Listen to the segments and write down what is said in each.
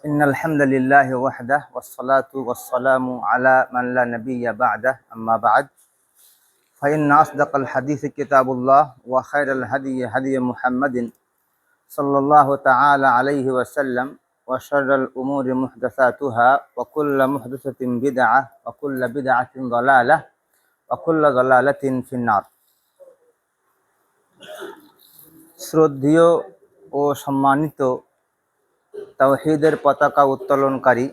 إن الحمد لله وحده والصلاة والسلام على من لا نبي بعده أما بعد فإن أصدق الحديث كتاب الله وخير الهدي هدي محمد صلى الله تعالى عليه وسلم وشر الأمور محدثاتها وكل محدثة بدعة وكل بدعة ضلالة وكل ضلالة في النار। শ্রদ্ধেয় ও সম্মানিত তাওহীদের পতাকা উত্তোলনকারী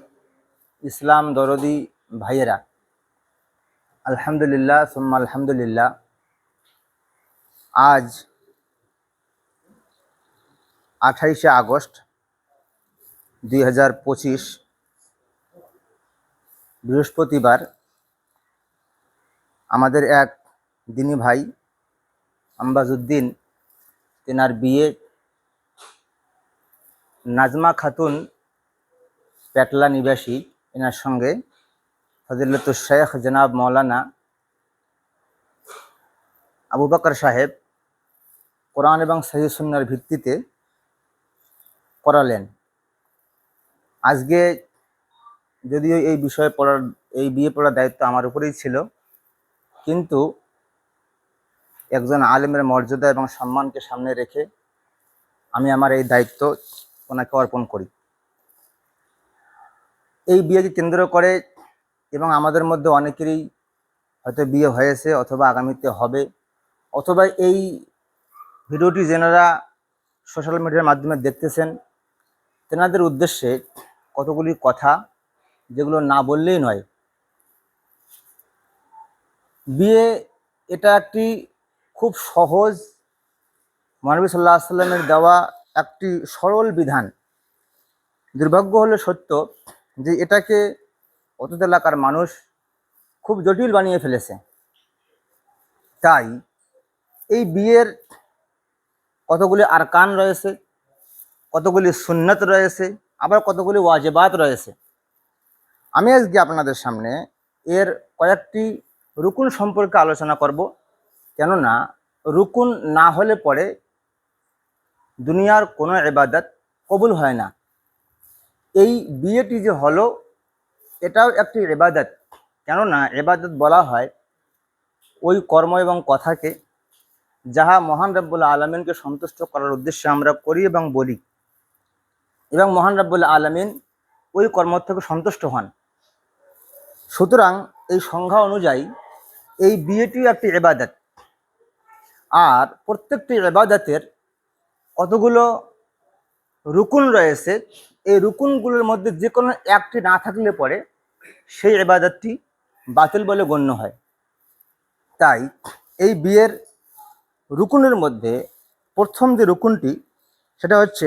ইসলাম দরদি ভাইয়েরা, আলহামদুলিল্লাহ সুম্মা আলহামদুলিল্লাহ। আজ 28শে আগস্ট 2025 বৃহস্পতিবার আমাদের এক দিনী ভাই আমবাজউদ্দিন, তেনার বিয়ে নাজমা খাতুন পেটলা নিবাসী, এনার সঙ্গে ফজিলতুল শেখ জনাব মৌলানা আবু বকর সাহেব কোরআন এবং সহিহ সুন্নাহর ভিত্তিতে করালেন। আজকে যদিও এই বিয়ে পড়ার দায়িত্ব আমার উপরেই ছিল, কিন্তু একজন আলেমের মর্যাদা এবং সম্মানকে সামনে রেখে আমি আমার এই দায়িত্ব ওনাকে অর্পণ করি। এই বিয়েকে কেন্দ্র করে এবং আমাদের মধ্যে অনেকেরই হয়তো বিয়ে হয়েছে অথবা আগামীতে হবে, অথবা এই ভিডিওটি যেনারা সোশ্যাল মিডিয়ার মাধ্যমে দেখতেছেন তেনাদের উদ্দেশ্যে কতগুলি কথা যেগুলো না বললেই নয়। বিয়ে এটা একটি খুব সহজ, মহানবী সাল্লাল্লাহু আলাইহি ওয়াসাল্লামের দেওয়া একটি সরল বিধান। দুর্ভাগ্য হলো সত্য যে এটাকে অতীত এলাকার মানুষ খুব জটিল বানিয়ে ফেলেছে। তাই এই বিয়ের কতগুলি আরকান রয়েছে, কতগুলি সুন্নত রয়েছে, আবার কতগুলি ওয়াজিবাত রয়েছে। আমি আজকে আপনাদের সামনে এর কয়েকটি রুকুন সম্পর্কে আলোচনা করব, কেননা রুকুন না হলে পরে দুনিয়ার কোনো ইবাদত কবুল হয় না। এই বিয়েটি যে হলো এটাও একটি ইবাদত, কেননা ইবাদত বলা হয় ওই কর্ম এবং কথাকে যাহা মহান রব্বুল আলামিনকে সন্তুষ্ট করার উদ্দেশ্যে আমরা করি এবং বলি, এবং মহান রব্বুল আলামিন ওই কর্ম থেকে সন্তুষ্ট হন। সুতরাং এই সংজ্ঞা অনুযায়ী এই বিয়েটিও একটি ইবাদত। আর প্রত্যেকটি ইবাদতের কতগুলো রুকুন রয়েছে, এই রুকুনগুলোর মধ্যে যে কোনো একটি না থাকলে পরে সেই ইবাদতটি বাতিল বলে গণ্য হয়। তাই এই বিয়ের রুকুনের মধ্যে প্রথম যে রুকুনটি সেটা হচ্ছে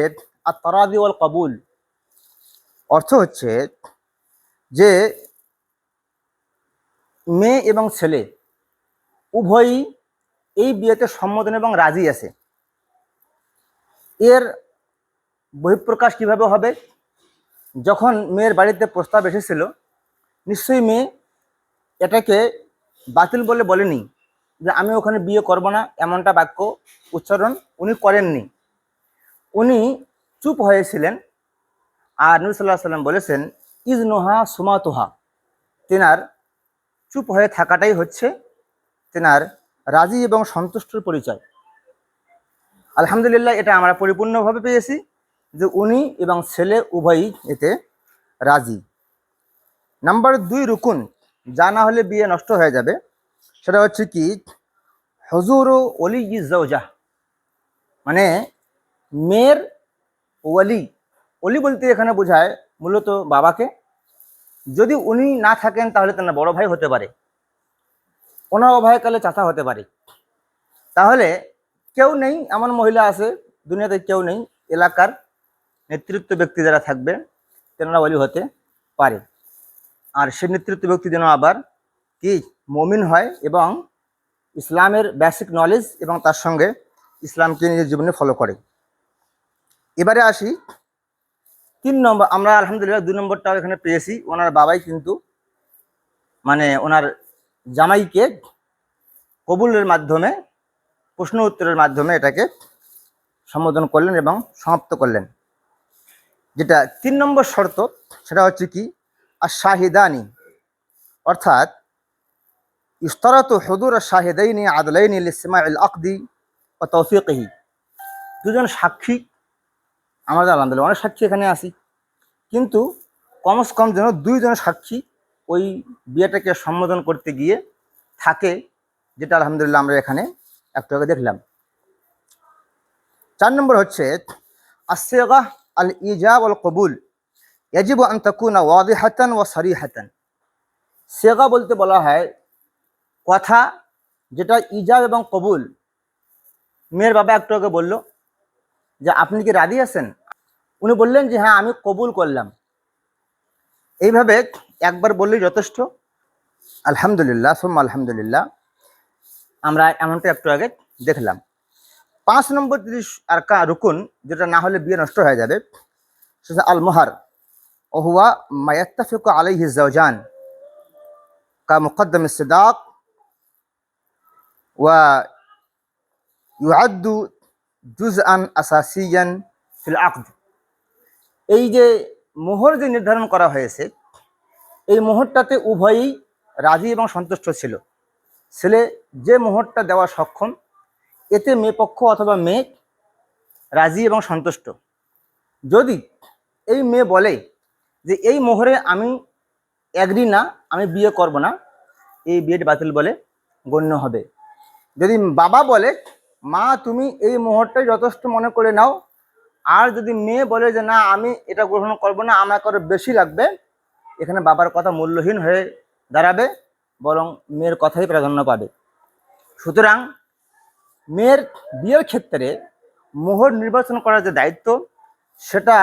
আত-তারাদি ওয়াল কবুল। অর্থ হচ্ছে যে মেয়ে এবং ছেলে উভয়ই এই বিয়েতে সম্মত এবং রাজি আছে। এর বহিঃপ্রকাশ কিভাবে হবে? যখন মেয়ের বাড়িতে প্রস্তাব এসেছিল, নিশ্চয়ই মেয়ে এটাকে বাতিল বলে বলেনি যে আমি ওখানে বিয়ে করব না, এমনটা বাক্য উচ্চারণ উনি করেননি। উনি চুপ হয়েছিলেন। আর নবী সাল্লাল্লাহু আলাইহি ওয়াসাল্লাম বলেছেন ইজনুহা সুমাতুহা, তেনার চুপ হয়ে থাকাটাই হচ্ছে তেনার রাজি এবং সন্তুষ্টর পরিচয়। আলহামদুলিল্লাহ, এটা আমরা পরিপূর্ণভাবে পেয়েছি যে উনি এবং ছেলে উভয়ই এতে রাজি। নাম্বার 2 রুকুন, যা না হলে বিয়ে নষ্ট হয়ে যাবে, সেটা হচ্ছে কি হুজুর ওলি জাওজা, মানে মেয়ের ওলি। ওলি বলতে এখানে বোঝায় মূলত বাবাকে। যদি উনি না থাকেন তাহলে তেনার বড় ভাই হতে পারে, ওনার অভায়কালে চাচা হতে পারে। তাহলে কেউ নেই এমন মহিলা আছে দুনিয়াতে, কেউ নেই, এলাকার নেতৃত্ব ব্যক্তি যারা থাকবে তেনারা ওলি হতে পারে। আর সেই নেতৃত্ব ব্যক্তি যেন আবার কি মুমিন হয় এবং ইসলামের বেসিক নলেজ এবং তার সঙ্গে ইসলামকে নিজের জীবনে ফলো করে। এবারে আসি 3 নম্বর। আমরা আলহামদুলিল্লাহ 2 নম্বরটাও এখানে পেয়েছি। ওনার বাবাই কিন্তু মানে ওনার জামাইকে কবুলের মাধ্যমে, প্রশ্ন উত্তরের মাধ্যমে এটাকে সম্বোধন করলেন এবং সমাপ্ত করলেন। যেটা 3 নম্বর শর্ত, সেটা হচ্ছে কি আশ-শাহিদানি, অর্থাৎ ইশতারাতু হুদুর আশ-শাহিদাইনি আদলাইনি লিসমাইল আকদি ওয়া তাওফীকিহি। দুজন সাক্ষী, আমাদের আলহামদুলিল্লাহ অনেক সাক্ষী এখানে আসি, কিন্তু কমস কম যেন 2জন সাক্ষী ওই বিয়েটাকে সম্বোধন করতে গিয়ে থাকে, যেটা আলহামদুলিল্লাহ আমরা এখানে একটু আগে দেখলাম। 4 নম্বর হচ্ছে আসিগা আল ইজাব ওয়াল কবুল ইয়াজিবু আন তাকুনা ওয়াদিহাতান ওয়া সারিহাতান। সিগা বলতে বলা হয় কথা যেটা ইজাব এবং কবুল। মেয়ের বাবা একটু আগে বলল যে আপনি কি রাজি আছেন, উনি বললেন যে হ্যাঁ আমি কবুল করলাম। এইভাবে একবার বললেই যথেষ্ট। আলহামদুলিল্লাহ সুম্মা আলহামদুলিল্লাহ, আমরা এমনটা একটু আগে দেখলাম। 5 নম্বর আর রুকুন, যেটা না হলে বিয়ে নষ্ট হয়ে যাবে, সেটা আল মোহার ওহুয়া মা ইয়াত্তাফিকু আলাইহি যাওজান কা মুকদ্দম ইসতিদাক ওয়া ইউআদ্দু জুজআন আসাসিয়ান ফিল আকদ। এই যে মোহর যে নির্ধারণ করা হয়েছে, এই মোহরটাতে উভয়ই রাজি এবং সন্তুষ্ট ছিল। ছেলে যে মোহরটা দেওয়া সক্ষম, এতে মেয়ে পক্ষ অথবা মেয়ে রাজি এবং সন্তুষ্ট। যদি এই মেয়ে বলে যে এই মোহরে আমি এগ্রি না, আমি বিয়ে করব না, এই বিয়েটি বাতিল বলে গণ্য হবে। যদি বাবা বলে মা তুমি এই মোহরটাই যথেষ্ট মনে করে নাও, আর যদি মেয়ে বলে যে না আমি এটা গ্রহণ করব না, আমার করে বেশি লাগবে, এখানে বাবার কথা মূল্যহীন হয়ে দাঁড়াবে, বরং মেয়ের কথাই প্রাধান্য পাবে। সুতরাং মেয়ের বিয়ের ক্ষেত্রে মোহর নির্বাচন করার যে দায়িত্ব, সেটা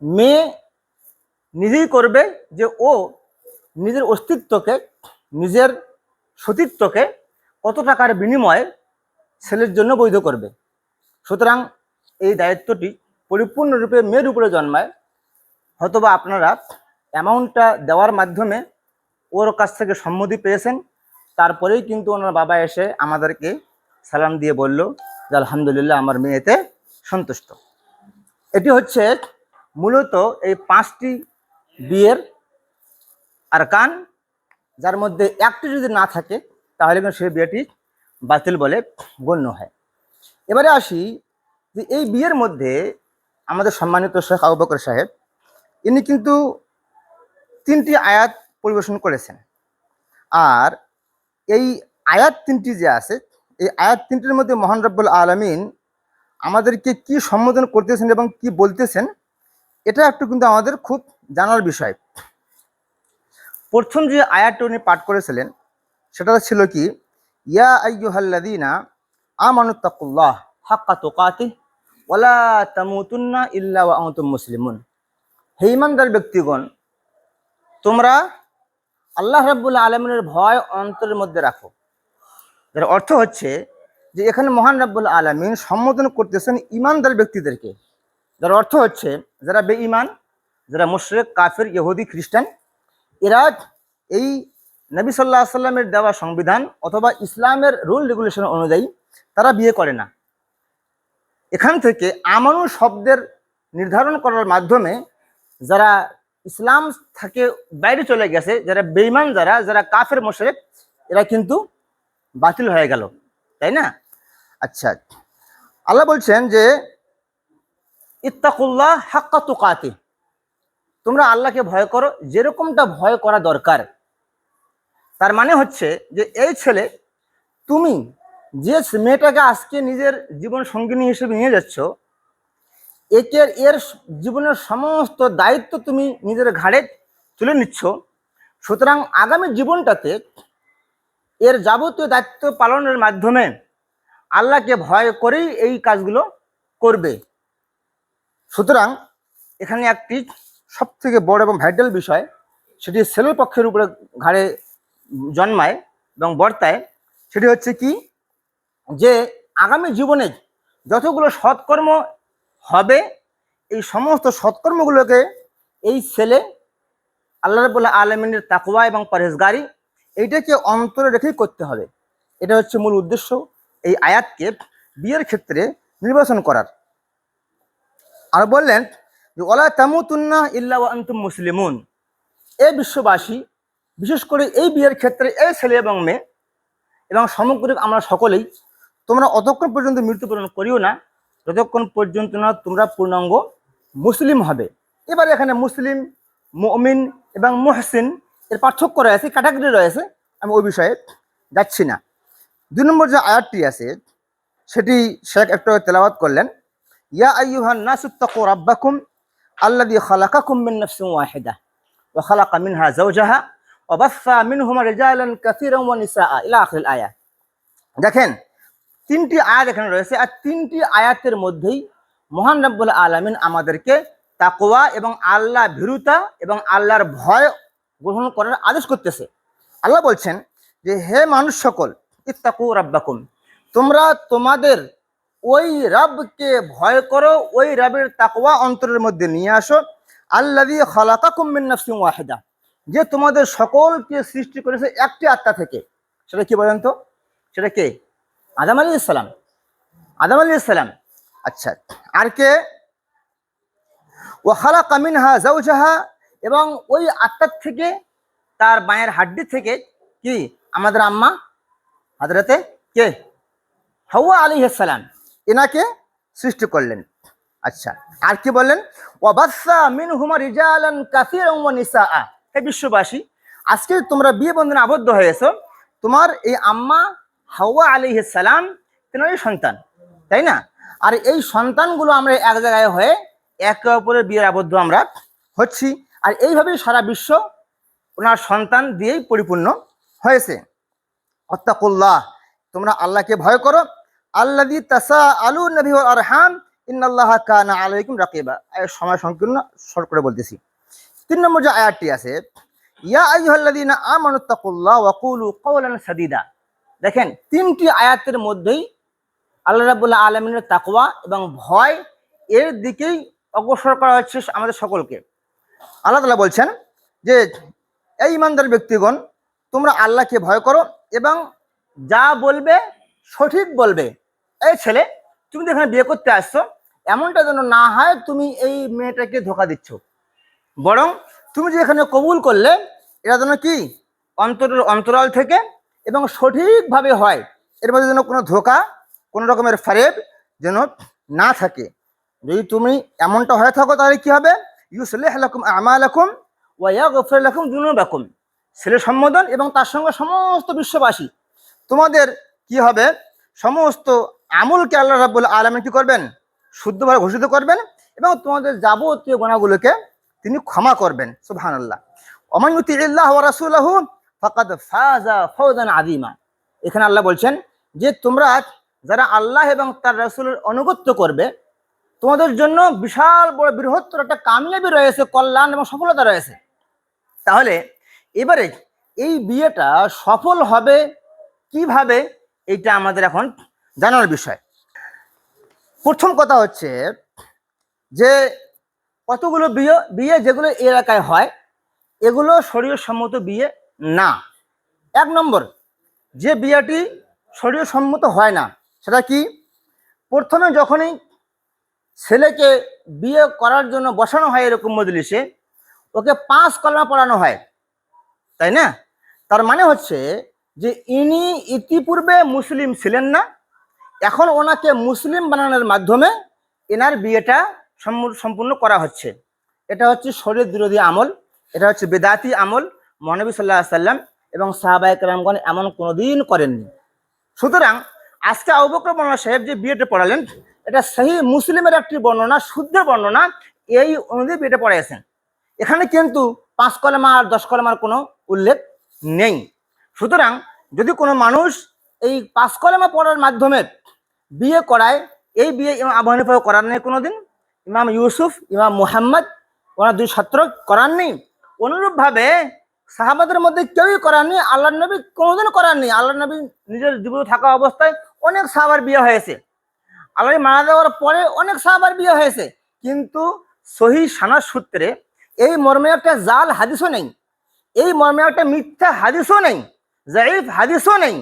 মেয়ে নিজেই করবে, যে ও নিজের অস্তিত্বকে, নিজের সতীত্বকে কত টাকার বিনিময়ে ছেলের জন্য বৈধ করবে। সুতরাং এই দায়িত্বটি পরিপূর্ণরূপে মেয়ের উপরে জন্মায়। হয়তোবা আপনারা অ্যামাউন্টটা দেওয়ার মাধ্যমে ওর কাছ থেকে সম্মতি পেয়েছেন, তারপরেই কিন্তু ওনার বাবা এসে আমাদেরকে সালাম দিয়ে বলল যে আলহামদুলিল্লাহ আমার মেয়েতে সন্তুষ্ট। এটি হচ্ছে মূলত এই 5টি বিয়ের আরকান, যার মধ্যে একটি যদি না থাকে তাহলে কিন্তু সেই বিয়েটি বাতিল বলে গণ্য হয়। এবারে আসি যে এই বিয়ের মধ্যে আমাদের সম্মানিত শেখ আবু বকর সাহেব, ইনি কিন্তু 3টি আয়াত পরিবেশন করেছেন। আর এই আয়াত 3টি যে আছে, এই আয়াত 3টির মধ্যে মহান রব্বুল আলামিন আমাদেরকে কি সম্বোধন করতেছেন এবং কি বলতেছেন, এটা একটু কিন্তু আমাদের খুব জানার বিষয়। প্রথম যে আয়াতটি উনি পাঠ করেছিলেন সেটা ছিল কি ইয়া আইয়ুহাল্লাযীনা আমানুত্তাকুল্লাহ হাক্কা তুকাতিহি ওয়ালা তামুতুন্না ইল্লা ওয়া আনতুম মুসলিমুন। হে ঈমানদার ব্যক্তিগণ, তোমরা আল্লাহ রাব্বুল আলামিনের ভয় অন্তরের মধ্যে রাখো। যার অর্থ হচ্ছে যে এখানে মহান রাব্বুল আলামিন সম্বোধন করতেছেন ঈমানদার ব্যক্তিদেরকে। যার অর্থ হচ্ছে যারা বেঈমান, যারা মুশরিক, কাফির, ইহুদি, খ্রিস্টান, এরা এই নবী সাল্লাল্লাহু আলাইহি সাল্লামের দেওয়া সংবিধান অথবা ইসলামের রুল রেগুলেশন অনুযায়ী তারা বিয়ে করে না। এখান থেকে আমানু শব্দের নির্ধারণ করার মাধ্যমে যারা ইসলাম থেকে বাইরে চলে গেছে, যারা বেঈমান, যারা কাফের মুশরিক, এরা কিন্তু বাতিল হয়ে গেল, তাই না? আচ্ছা, আল্লাহ বলছেন যে ইত্তাকুল্লাহ হাক্কা তুকাতিহি, তোমরা আল্লাহকে ভয় করো যেরকমটা ভয় করা দরকার। তার মানে হচ্ছে যে এই ছেলে, তুমি যে মেয়েটাকে আজকে নিজের জীবন সঙ্গিনী হিসেবে নিয়ে যাচ্ছ, এর জীবনের সমস্ত দায়িত্ব তুমি নিজের ঘাড়ে তুলে নিচ্ছ। সুতরাং আগামী জীবনটাতে এর যাবতীয় দায়িত্ব পালনের মাধ্যমে আল্লাহকে ভয় করেই এই কাজগুলো করবে। সুতরাং এখানে একটি সবথেকে বড় এবং ভাইটাল বিষয়, সেটি ছেলের পক্ষের উপরে ঘাড়ে জন্মায় এবং বর্তায়। সেটি হচ্ছে কি যে আগামী জীবনে যতগুলো সৎকর্ম হবে, এই সমস্ত সৎকর্মগুলোকে এই ছেলে আল্লাহ রাব্বুল আলামিনের তাকওয়া এবং পরহেজগারি, এইটাকে অন্তরে রেখেই করতে হবে। এটা হচ্ছে মূল উদ্দেশ্য এই আয়াতকে বিয়ের ক্ষেত্রে নির্বাচন করার। আর বললেন যে ওয়ালা তামুতুন্না ইল্লা ওয়া আনতুম মুসলিমুন, এই বিশ্ববাসী, বিশেষ করে এই বিয়ের ক্ষেত্রে এই ছেলে এবং মেয়ে এবং সামগ্রিক আমরা সকলেই, তোমরা অতক্ষণ পর্যন্ত মৃত্যুবরণ করিও না যতক্ষণ পর্যন্ত না তোমরা পূর্ণাঙ্গ মুসলিম হবে। এবারে এখানে মুসলিম, মুমিন এবং মুহসিন এর পার্থক্য রয়েছে, ক্যাটাগরি রয়েছে, আমি ওই বিষয়ে যাচ্ছি না। 2 নম্বর যে আয়াতটি আছে সেটি শেখ একটু তেলাওয়াত করলেন, ইয়া আইয়ুহান নাসু তাকু রাব্বাকুম আল্লাযী খালাকাকুম মিন নাফসিন ওয়াহিদা ওয়া খালাকা মিনহা যাওজাহা ওয়া বাসসা মিনহুমা রিজালান কাসীরান ওয়া নিসাআ ইলা আখিরিল আয়াত। দেখেন 3টি আয়াত এখানে রয়েছে, আর 3টি আয়াতের মধ্যেই মহান রব্বুল আলামিন আমাদেরকে তাকওয়া এবং আল্লাহ ভীরুতা এবং আল্লাহর ভয় গ্রহণ করার আদেশ করতেছে। আল্লাহ বলছেন যে হে মানুষ সকল, ইত্তাকু রাব্বাকুম, তোমরা তোমাদের ওই রবকে ভয় করো, ওই রবের তাকওয়া অন্তরের মধ্যে নিয়ে আসো। আল্লাযী খালাকাকুম মিন নাফসিন ওয়াহিদা, যে তোমাদের সকলকে সৃষ্টি করেছে একটি আত্মা থেকে। সেটা কি বলেন তো? সেটা কে? আদম আলাইহিস সালাম। আদম আলাইহিস সালাম। আচ্ছা, আর কে? ওয়া খালাকা মিনহা যাওজাহা, এবং ওই আত্মার থেকে, তার বায়ের হাড্ডি থেকে কি আমাদের আম্মা হযরতে কে হাওয়া আলাইহিস সালাম, এনাকে সৃষ্টি করলেন। আচ্ছা, আর কি বললেন? ওয়া বাসসা মিনহুমা রিজালান কাসীরান ওয়া নিসাআ, হে বিশ্ববাসী, আজকে তোমরা বিয়ে বন্ধনে আবদ্ধ হয়েছো, তোমার এই আম্মা হাওয়া আলাইহিস সালাম তেনারই সন্তান, তাই না? আর এই সন্তানগুলো আমরা এক জায়গায় হয়ে একে অপরের বিয়ের আবদ্ধ আমরা হচ্ছি, আর এইভাবেই সারা বিশ্ব ওনার সন্তান দিয়েই পরিপূর্ণ হয়েছে। আত্তাকুল্লাহ, তোমরা আল্লাহকে ভয় করো। আল্লাযী তাসাআলুনা বিহি ওয়াল আরহাম ইন্নাল্লাহা কানা আলাইকুম রাকিবা। সময় সংকীর্ণ, শর্ট করে বলতেছি। 3 নম্বর যে আয়াতটি আছে, ইয়া আইয়ুহাল্লাযীনা আমানুত্তাকুল্লাহ ওয়া কুলু কাওলান সাদীদা। দেখেন 3টি আয়াতের মধ্যেই আল্লাহ রাব্বুল আলামিনের তাকওয়া এবং ভয় এর দিকেই অগ্রসর করা হচ্ছে আমাদের সকলকে। আল্লাহ তাআলা বলছেন যে এই ইমানদার ব্যক্তিগণ, তোমরা আল্লাহকে ভয় করো এবং যা বলবে সঠিক বলবে। এই ছেলে, তুমি যেখানে বিয়ে করতে আসছো, এমনটা যেন না হয় তুমি এই মেয়েটাকে ধোকা দিচ্ছ, বরং তুমি যেখানে কবুল করলে এটা যেন কি অন্তরাল থেকে এবং সঠিকভাবে হয়, এর মধ্যে যেন কোনো ধোকা, কোনো রকমের ফারেব যেন না থাকে। যদি তুমি এমনটা হয়ে থাকো তাহলে কি হবে? ইউসলিহ লাকুম আমালাকুম ওয়া ইয়াগফির লাকুম যুনুবাকুম, ছেলে সম্বোধন এবং তার সঙ্গে সমস্ত বিশ্ববাসী, তোমাদের কি হবে? সমস্ত আমলকে আল্লাহ রাব্বুল আলামিন কি করবেন? শুদ্ধভাবে ঘোষিত করবেন এবং তোমাদের যাবতীয় গুনাহগুলোকে তিনি ক্ষমা করবেন। সুবহানাল্লাহ। ওয়া মান ইউতিইল্লাহ ওয়া রাসূলাহু ফাকাদ ফাযা ফাওজান আযীমা। এখানে আল্লাহ বলছেন যে তোমরা যারা আল্লাহ এবং তার রাসূলের আনুগত্য করবে, তোমাদের জন্য বিশাল বড় বৃহত্তর একটা কামিয়াবি রয়েছে, কল্যাণ এবং সফলতা রয়েছে। তাহলে এবারে এই বিয়েটা সফল হবে কিভাবে, এইটা আমাদের এখন জানার বিষয়। প্রথম কথা হচ্ছে যে কতগুলো বিয়ে যেগুলো এই এলাকায় হয়, এগুলো শরীয়সম্মত বিয়ে না। 1 নম্বর, যে বিয়েটি শরীয়সম্মত হয় না সেটা কি? প্রথমে যখনই ছেলেকে বিয়ে করার জন্য বসানো হয় এরকম মজলিসে, ওকে 5 কলমা পড়ানো হয়, তাই না? তার মানে হচ্ছে যে ইনি ইতিপূর্বে মুসলিম ছিলেন না, এখন ওনাকে মুসলিম বানানোর মাধ্যমে এনার বিয়েটা সম্পূর্ণ করা হচ্ছে। এটা হচ্ছে শরীয়ত বিরোধী আমল, এটা হচ্ছে বেদাতি আমল। মহানবী সাল্লাল্লাহু আলাইহি সাল্লাম এবং সাহাবায়ে কেরামগণ এমন কোনোদিন করেননি। সুতরাং আজকে আবু বকর মোল্লা সাহেব যে বিয়েটা পড়ালেন, এটা সহিহ মুসলিমের একটি বর্ণনা, শুদ্ধ বর্ণনা, এই অনুযায়ী বিয়েটা পড়াইছেন। এখানে কিন্তু 5 কলমা আর 10 কলমার কোনো উল্লেখ নেই। সুতরাং যদি কোনো মানুষ এই 5 কলমা পড়ার মাধ্যমে বিয়ে করায়, এই বিয়ে ইমাম আবু হানিফাও করার নেই কোনোদিন, ইমাম ইউসুফ, ইমাম মুহাম্মদ, ওনার 2 ছাত্র করার নেই, অনুরূপভাবে সাহাবাদের মধ্যে কেউই করাননি, আল্লাহর নবী কোনোদিন করাননি। আল্লাহর নবী নিজের জীবন থাকা অবস্থায় অনেক সাহাবার বিয়ে হয়েছে, আল্লাহ মারা যাওয়ার পরে অনেক সাহাবার বিয়ে হয়েছে, কিন্তু সহিহ সানাদ সূত্রে এই মর্মে একটা জাল হাদিসও নেই, এই মর্মে একটা মিথ্যা হাদিসও নেই, যায়ীফ হাদিসও নেই।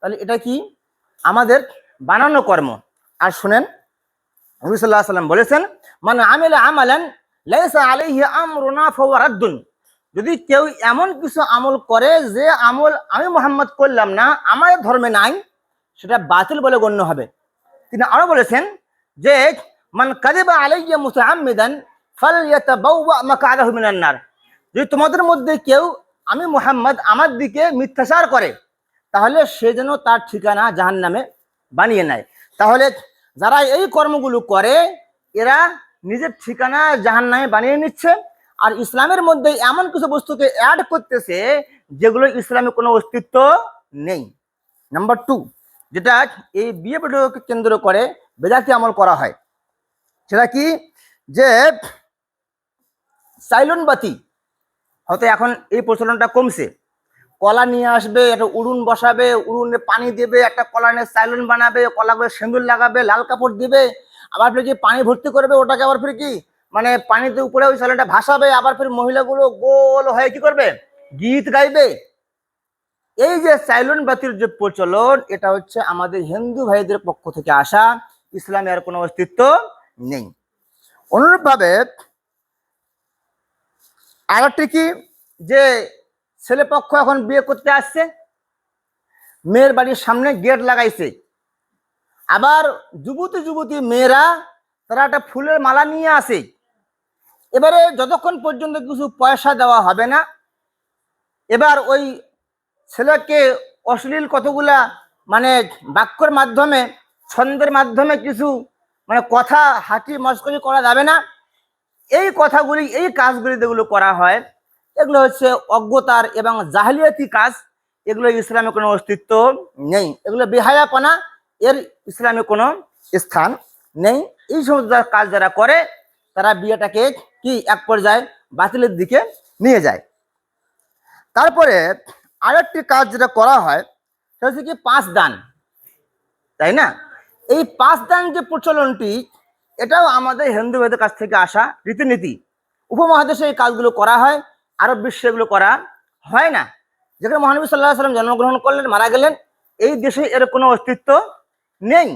তাহলে এটা কি? আমাদের বানানো কর্ম। আর শুনেন, নবী সাল্লাল্লাহু আলাইহি ওয়াসাল্লাম বলেছেন, মান আমিলা আমালান লাইসা আলাইহি আমরুনা ফাহুয়া রাদ্দুন, যদি কেউ এমন কিছু আমল করে যে আমল আমি মুহাম্মদ করলাম না, আমার ধর্মে নাই, সেটা বাতিল বলে গণ্য হবে। তিনি আরো বলেছেন যে মান কাযিবা আলাইয়া মুতাআম্মিদান ফালইয়াতাবাওয়া মাকআদাহু মিনান নার, যদি তোমাদের মধ্যে কেউ আমি মুহাম্মদ আমার দিকে মিথ্যাচার করে, তাহলে সে যেন তার ঠিকানা জাহান্নামে বানিয়ে নেয়। তাহলে যারা এই কর্মগুলো করে এরা নিজের ঠিকানা জাহান্নামে বানিয়ে নিচ্ছে, আর ইসলামের মধ্যে এমন কিছু বস্তুকে অ্যাড করতেছে যেগুলো ইসলামে কোনো অস্তিত্ব নেই। নাম্বার 2, যেটা এই বিয়ে বৈঠককে কেন্দ্র করে বেদাতি আমল করা হয়, সেটা কি, যে সাইলন বাতি, হয়তো এখন এই প্রচলনটা কমছে, কলা নিয়ে আসবে, একটা উড়ুন বসাবে, উড়ুনে পানি দেবে, একটা কলা নিয়ে সাইলন বানাবে, কলাগুলো সিঁদুর লাগাবে, লাল কাপড় দিবে, আবার ফির কি পানি ভর্তি করবে, ওটাকে আবার ফির কি মানে পানিতে উপরে ওই সাইলনটা ভাসাবে, আবার ফির মহিলাগুলো গোল হয়ে কি করবে, গীত গাইবে। এই যে সাইলন বাতির যে প্রচলন, এটা হচ্ছে আমাদের হিন্দু ভাইদের পক্ষ থেকে আসা, ইসলামে আর কোনো অস্তিত্ব নেই। অনুরূপভাবে আরেকটি কি, যে ছেলে পক্ষ এখন বিয়ে করতে আসছে, মেয়ের বাড়ির সামনে গেট লাগাইছে, আবার যুবতী যুবতী মেয়েরা তারা একটা ফুলের মালা নিয়ে আসে। এবারে যতক্ষণ পর্যন্ত কিছু পয়সা দেওয়া হবে না, এবার ওই ছেলেকে অশ্লীল কতগুলা মানে বাক্যের মাধ্যমে, ছন্দের মাধ্যমে কিছু মানে কথা হাঁটি মস্করি করা যাবে না। এই কথাগুলি, এই কাজগুলি যেগুলো করা হয়, এগুলো হচ্ছে অজ্ঞতার এবং জাহেলিয়াতি কাজ, এগুলো ইসলামে কোনো অস্তিত্ব নেই, এগুলো বেহায়াপনা, এর ইসলামে কোনো স্থান নেই। এই সমস্ত কাজ যারা করে তারা বিয়েটাকে কি এক পর্যায়ে বাতিলের দিকে নিয়ে যায়। তারপরে আরেকটি কাজ যেটা করা হয় সেটা হচ্ছে কি 5 দান, তাই না? এই 5 দান যে প্রচলনটি, এটাও আমাদের হিন্দু ভাইদের কাছ থেকে আসা রীতিনীতি। উপমহাদেশে এই কাজগুলো করা হয়, আরব বিশ্বে এগুলো করা হয় না। যেখানে মহানবী সাল্লাল্লাহু আলাইহি ওয়াসাল্লাম জন্মগ্রহণ করলেন, মারা গেলেন, এই দেশে এর কোনো অস্তিত্ব নেই।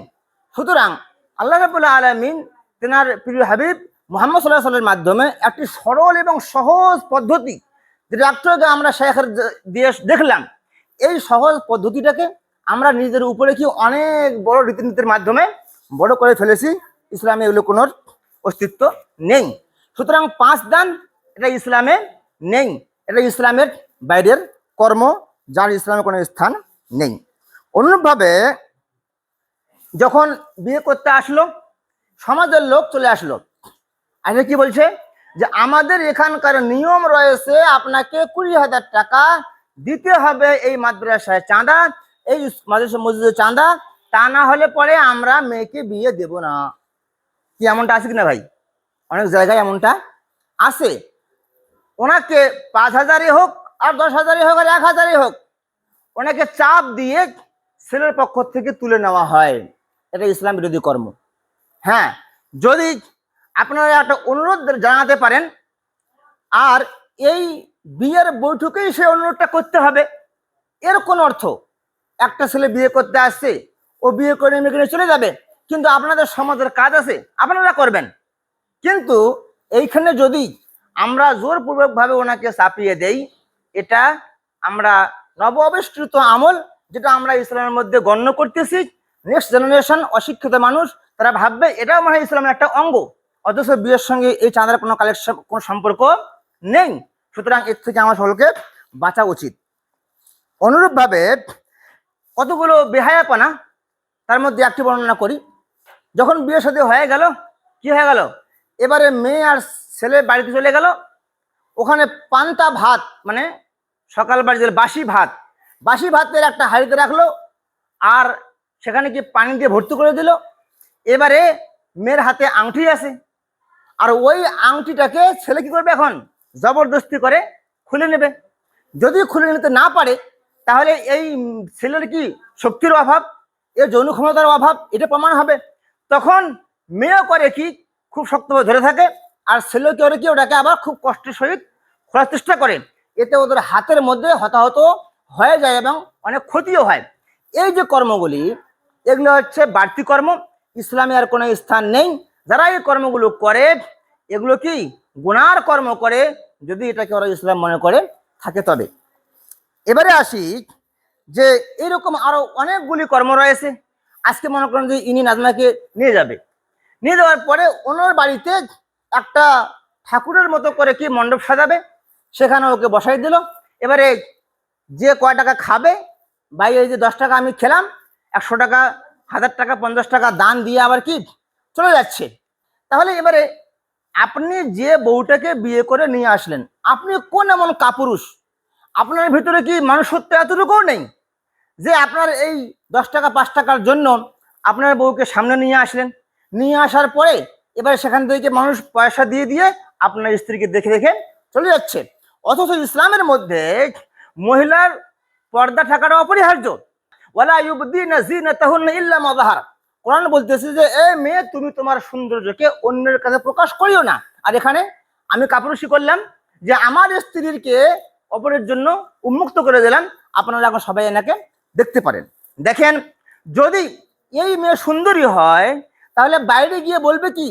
সুতরাং আল্লাহ রাব্বুল আলামিন তেনার প্রিয় হাবিব মুহাম্মদ সাল্লাল্লাহু আলাইহি ওয়াসাল্লামের মাধ্যমে একটি সরল এবং সহজ পদ্ধতি, যেটা একটু আগে আমরা শেখের দিয়ে দেখলাম, এই সহজ পদ্ধতিটাকে আমরা নিজেদের উপরে কি অনেক বড় রীতিনীতির মাধ্যমে বড় করে ফেলেছি। ইসলামে এগুলো কোনো অস্তিত্ব নেই। সুতরাং 5 দান এটা ইসলামে নেই, এটা ইসলামের বাইরের কর্ম, যার ইসলামে কোনো স্থান নেই। অনুরূপভাবে যখন বিয়ে করতে আসলো, সমাজের লোক চলে আসলো, আসলে কি বলছে যে আমাদের এখানকার নিয়ম রয়েছে, আপনাকে 20,000 টাকা দিতে হবে এই মাদ্রাসায় চাঁদা, এই মাদ্রাসা মসজিদের চাঁদা, তা না হলে পরে আমরা মেয়েকে বিয়ে দেব না। কি এমনটা আছে কিনা ভাই? অনেক জায়গায় এমনটা আছে। ওনাকে 5,000-ই হোক আর 10,000-ই হোক আর 1,000-ই হোক, ওনাকে চাপ দিয়ে ছেলের পক্ষ থেকে তুলে নেওয়া হয়। এটা ইসলাম বিরোধী কর্ম। হ্যাঁ, যদি আপনারা একটা অনুরোধ জানাতে পারেন, আর এই বিয়ের বৈঠকেই সে অনুরোধটা করতে হবে, এর কোন অর্থ, একটা ছেলে বিয়ে করতে আসছে, ও বিয়ে করে মেয়ে চলে যাবে, কিন্তু আপনাদের সমাজের কাজ আছে, আপনারা করবেন। কিন্তু এইখানে যদি আমরা জোরপূর্বক ভাবে ওনাকে চাপিয়ে দেই, এটা আমরা নব আবিষ্কৃত আমল, যেটা আমরা ইসলামের মধ্যে গণ্য করতেছি। নেক্সট জেনারেশন অশিক্ষিত মানুষ তারা ভাববে এটাও মনে হয় ইসলামের একটা অঙ্গ, অথচ বিয়ের সঙ্গে এই চাঁদার কোনো কালেকশন, কোনো সম্পর্ক নেই। সুতরাং এর থেকে আমার সকলকে বাঁচা উচিত। অনুরূপভাবে কতগুলো বেহায়াপনা, তার মধ্যে একটি বর্ণনা করি। যখন বিয়ে শাদী হয়ে গেল, কি হয়ে গেল, এবারে মেয়ে আর ছেলে বাড়িতে চলে গেল, ওখানে পান্তা ভাত, মানে সকালবেলা যে বাসি ভাতের একটা হাঁড়িতে রাখলো, আর সেখানে কি পানি দিয়ে ভর্তি করে দিল। এবারে মেয়ের হাতে আংটি আছে, আর ওই আংটিটাকে ছেলে কি করবে, এখন জবরদস্তি করে খুলে নেবে। যদি খুলে নিতে না পারে, তাহলে এই ছেলের কি শক্তির অভাব, এর যৌন ক্ষমতার অভাব, এটা প্রমাণ হবে। তখন মেয়েও করে কি, খুব শক্তভাবে ধরে থাকে, আর ছেলে কি করে কি, ওটাকে আবার খুব কষ্টের সহিত খোলার চেষ্টা করে। এতে ওদের হাতের মধ্যে হতাহত হয়ে যায় এবং অনেক ক্ষতিও হয়। এই যে কর্মগুলি, এগুলো হচ্ছে বাড়তি কর্ম, ইসলামে আর কোনো স্থান নেই। যারা এই কর্মগুলো করে এগুলো কি গুনার কর্ম করে, যদি এটাকে ওরা ইসলাম মনে করে থাকে। তবে এবারে আসি যে এরকম আরো অনেকগুলি কর্ম রয়েছে। আজকে মনে করেন যে ইনি নাজমাকে নিয়ে যাবে, নিয়ে যাওয়ার পরে ওনার বাড়িতে একটা ঠাকুরের মতো করে কি মণ্ডপ সাজাবে, সেখানে ওকে বসাই দিল। এবারে যে কয় টাকা খাবে, ভাই এই যে 10 টাকা আমি খেলাম, 100 টাকা, 1000 টাকা, 50 টাকা দান দিয়ে আবার কি চলে যাচ্ছে। তাহলে এবারে আপনি যে বউটাকে বিয়ে করে নিয়ে আসলেন, আপনি কোন এমন কাপুরুষ, আপনার ভিতরে কি মানুষত্ব এতটুকুও নেই যে আপনার এই 10 টাকা 5 টাকার জন্য আপনার বউকে সামনে নিয়ে আসলেন, নিয়ে আসার পরে এবারে সেখান থেকে মানুষ পয়সা দিয়ে দিয়ে আপনার স্ত্রীকে দেখে দেখে চলে যাচ্ছে। অথচ ইসলামের মধ্যে মহিলার পর্দা থাকাটা অপরিহার্য। ওয়ালা ইউবদিনা যিনাতাহুন্না ইল্লা মা যাহার, কোরআন বলতেছে যে এ মেয়ে, তুমি তোমার সৌন্দর্যকে অন্যের কাছে প্রকাশ করিও না। আর এখানে আমি কাপুরুষি করলাম যে আমার স্ত্রীকে অপরের জন্য উন্মুক্ত করে দিলাম, আপনারা এখন সবাই এনাকে দেখতে পারেন। দেখেন, যদি এই মেয়ে সুন্দরী হয় তাহলে বাইরে গিয়ে বলবে কি,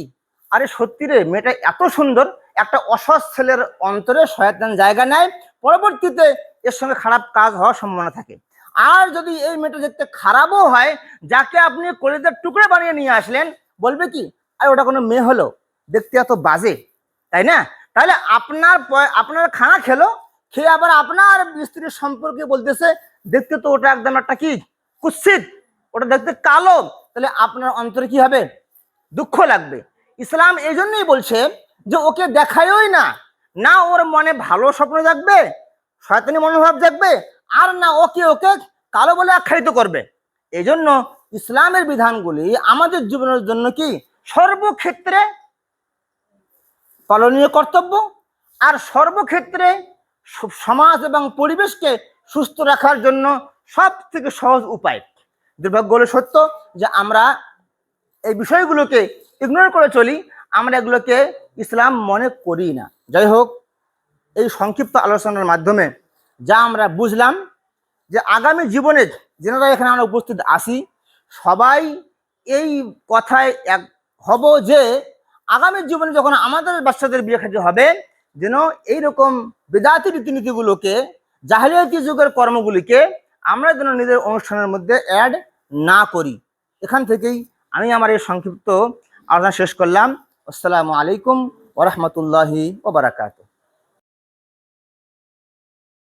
আরে সত্যি রে মেয়েটা এত সুন্দর। একটা অসৎ ছেলের অন্তরে শয়তান জায়গা নেয়, পরবর্তীতে এর সঙ্গে খারাপ কাজ হওয়ার সম্ভাবনা থাকে। আর যদি এই মেয়েটা দেখতে খারাপও হয়, যাকে আপনি কলিজার টুকরো বানিয়ে নিয়ে আসলেন, বলবে কি, আরে ওটা কোনো মেয়ে হলো, দেখতে এত বাজে, তাই না? তাহলে আপনার খানা খেলো, খেয়ে আবার আপনার স্ত্রীর সম্পর্কে বলতেছে দেখতে তো ওটা একদম একটা কি কুৎসিত, ওটা দেখতে কালো। তাহলে আপনার অন্তরে কি হবে? দুঃখ লাগবে। ইসলাম এই জন্যই বলছে যে ওকে দেখায়ই না, না ওর মনে ভালো স্বপ্ন জাগবে, শয়তানি মনোভাব জাগবে, আর না ওকে ওকে কালো বলে আখ্যায়িত করবে। এই জন্য ইসলামের বিধানগুলি আমাদের জীবনের জন্য কি সর্বক্ষেত্রে পালনীয় কর্তব্য, আর সর্বক্ষেত্রে সমাজ এবং পরিবেশকে সুস্থ রাখার জন্য সব থেকে সহজ উপায়। দুর্ভাগ্য হলো সত্য যে আমরা এই বিষয়গুলোকে ইগনোর করে চলি, আমরা এগুলোকে ইসলাম মনে করি না। যাই হোক, এই সংক্ষিপ্ত আলোচনার মাধ্যমে যা আমরা বুঝলাম যে আগামী জীবনে যেনারা এখানে আমরা উপস্থিত আছি, সবাই এই কথায় এক হব যে আগামী জীবনে যখন আমাদের বাচ্চাদের বিয়ে খাতে হবে, যেন এইরকম বেদাতি রীতিনীতিগুলোকে, জাহেলিয়াতি যুগের কর্মগুলিকে আমরা যেন নিজের অনুষ্ঠানের মধ্যে অ্যাড না করি। এখান থেকেই আমি আমার এই সংক্ষিপ্ত আলোচনা শেষ করলাম। আসসালামু আলাইকুম ওয়া রাহমাতুল্লাহি ওয়া বারাকাতুহু।